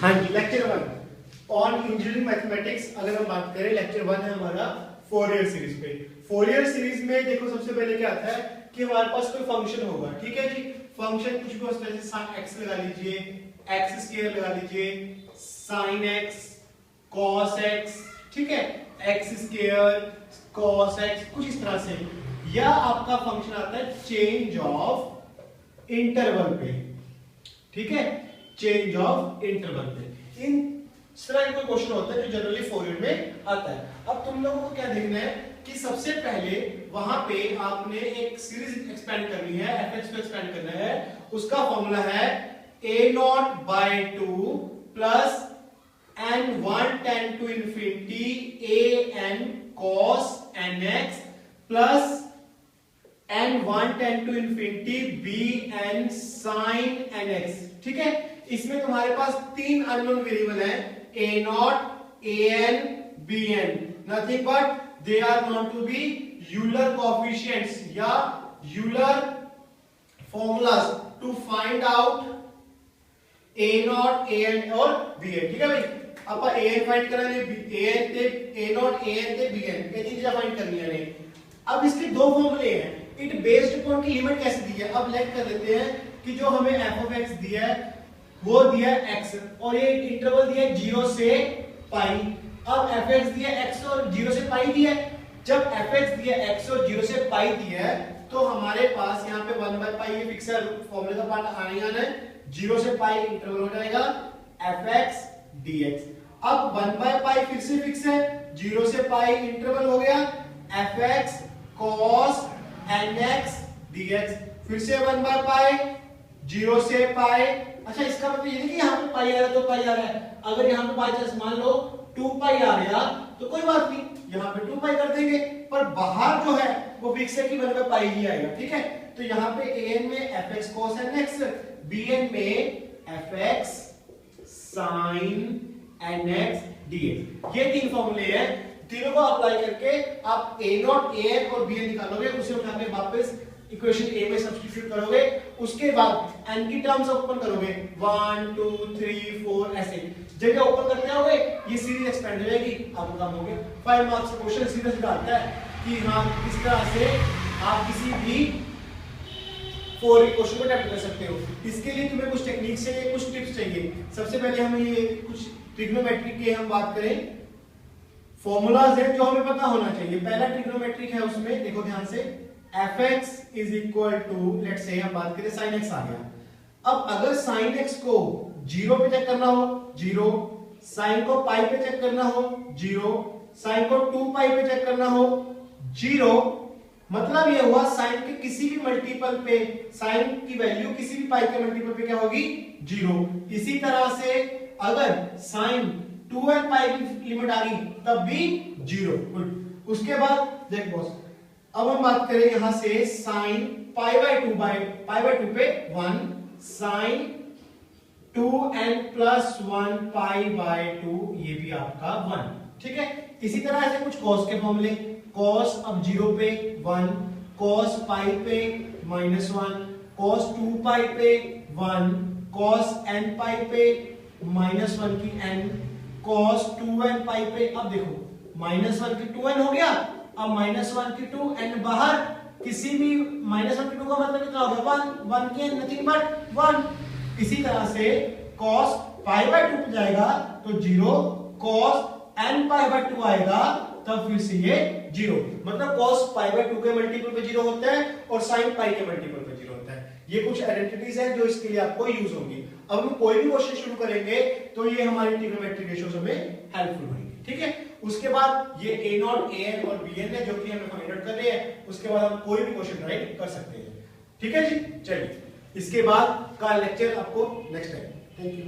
हाँ जी, lecture 1 on engineering mathematics. अगर हम बात करें, लेक्चर 1 है हमारा फोरियर सीरीज पे। फोरियर सीरीज में देखो सबसे पहले क्या आता है कि हमारे पास कोई फंक्शन होगा, ठीक है जी। फंक्शन कुछ भी हो सकता है, जैसे sin x लगा लीजिए, x स्क्वायर लगा लीजिए, sin x cos x, ठीक है, x स्क्वायर cos x, कुछ इस तरह से। या आपका फंक्शन आता है चेंज ऑफ इंटरवल पे, ठीक है, चेंज ऑफ इंटरवल पे। इन तरह का क्वेश्चन होता है जो जनरली फोरियर में आता है। अब तुम लोगों को क्या देखना है कि सबसे पहले वहां पे आपने एक सीरीज एक्सपेंड करनी है, fx को एक्सपेंड करना है। उसका फॉर्मूला है a0/2 plus n1 tend to infinity an cos nx plus n1 tend to infinity bn sin nx, ठीक है। इसमें तुम्हारे पास तीन अननोन वेरिएबल हैं, a0, an, bn, nothing but they are known to be Euler coefficients या Euler formulas to find out a0, an और bn, ठीक है भाई। ਆਪਾਂ an फाइंड करना है, an ते a0, an ते bn, ये तीन चीजें फाइंड करनी है। अब इसके दो फॉर्मूले हैं, इट बेस्ड अपॉन की लिमिट कैसे दी है। अब लेट कर लेते हैं कि जो हमें f of x दिया है वो दिया है x और ये इंटरवल दिया है 0 से पाई। अब fx दिया है x और 0 से पाई दिया है। जब fx दिया है x और 0 से पाई दिया है तो हमारे पास यहाँ पे 1/पाई ये फिक्स है, फॉर्मूले का पार्ट आने ही आना है। 0 से पाई इंटरवल हो जाएगा fx dx। अब 1/पाई फिर से फिक्स है, 0 से पाई इंटरवल हो गया fx cos nx dx, फिर से 1/पाई 0 से पाई। अच्छा, इसका मतलब ये नहीं कि यहाँ पे पाई आ रहा है तो पाई आ रहा है। अगर यहाँ पे बाई चांस मान लो 2 पाई आ गया तो कोई बात नहीं, यहाँ पे 2 पाई कर देंगे, पर बाहर जो है वो फिक्स है कि 1/पाई ही आएगा, ठीक है। तो यहाँ पे an में fx cos nx, bn में fx sin nx dx, ये तीन फॉर्मूले हैं। तीनों को अप्लाई करके आप a0, an और bn निकालोगे, उसे उठा के वापस इक्वेशन a में सब्स्टिट्यूट करोगे। उसके बाद n की टर्म्स ओपन करोगे, 1 2 3 4 ऐसे जगह ओपन करते होगे, ये सीरीज एक्सपेंड हो जाएगी, आपका काम हो गया। 5 मार्क्स का क्वेश्चन सीधा सीधा आता है कि हाँ किस तरह से आप किसी भी फोरियर क्वेश्चन को अटेम्प्ट कर सकते हो। इसके लिए तुम्हें कुछ टेक्निक चाहिए, कुछ टिप्स चाहिए। सबसे पहले हमें ये कुछ ट्रिग्नोमेट्री की हम बात करें, फॉर्मूलाज है जो हमें पता होना चाहिए। पहला ट्रिग्नोमेट्रिक है, उसमें देखो ध्यान से, fx is equal to, let's say हम बात करें sin x आ गया। अब अगर sin x को 0 पे चेक करना हो 0, sin को पाई पे चेक करना हो 0, sin को 2 पाई पे चेक करना हो 0, मतलब ये हुआ sin के किसी भी मल्टीपल पे, sin की वैल्यू किसी भी पाई के मल्टीपल पे क्या होगी 0। इसी तरह से अगर sin 2n पाई की लिमिट आ गई तब भी 0। गुड। उसके बाद देख बॉस, अब हम बात करें यहां से sin π/2 पे 1, sin 2n plus 1 π/2, ये भी आपका 1, ठीक है। इसी तरह ऐसे कुछ cos के फॉर्मूले, cos अब 0 पे 1, cos पाई पे -1, cos 2 पाई पे 1, cos n पाई पे -1 की n, cos 2n पाई पे, अब देखो -1 की 2n हो गया, अब -1 की 2 n बाहर, किसी भी -1 की 2 का मतलब कितना होगा 1, 1 की n नथिंग बट 1। इसी तरह से cos π/2 पे जाएगा तो 0, cos n π/2 आएगा तब फिर से ये 0, मतलब cos π/2 के मल्टीपल पे 0 होता है और sin पाई के मल्टीपल पे 0 होता है। ये कुछ आइडेंटिटीज हैं जो इसके लिए आपको यूज होंगी। अब हम कोई भी क्वेश्चन शुरू करेंगे तो ये हमारी ट्रिग्नोमेट्रिक रेशियोज में हेल्पफुल होंगी, ठीक है। उसके बाद ये a0, an और bn है जो कि हमें फाइंड आउट कर रहे हैं। उसके बाद हम कोई भी क्वेश्चन राइट कर सकते हैं, ठीक है जी। चलिए, इसके बाद का लेक्चर आपको नेक्स्ट टाइम। Thank you.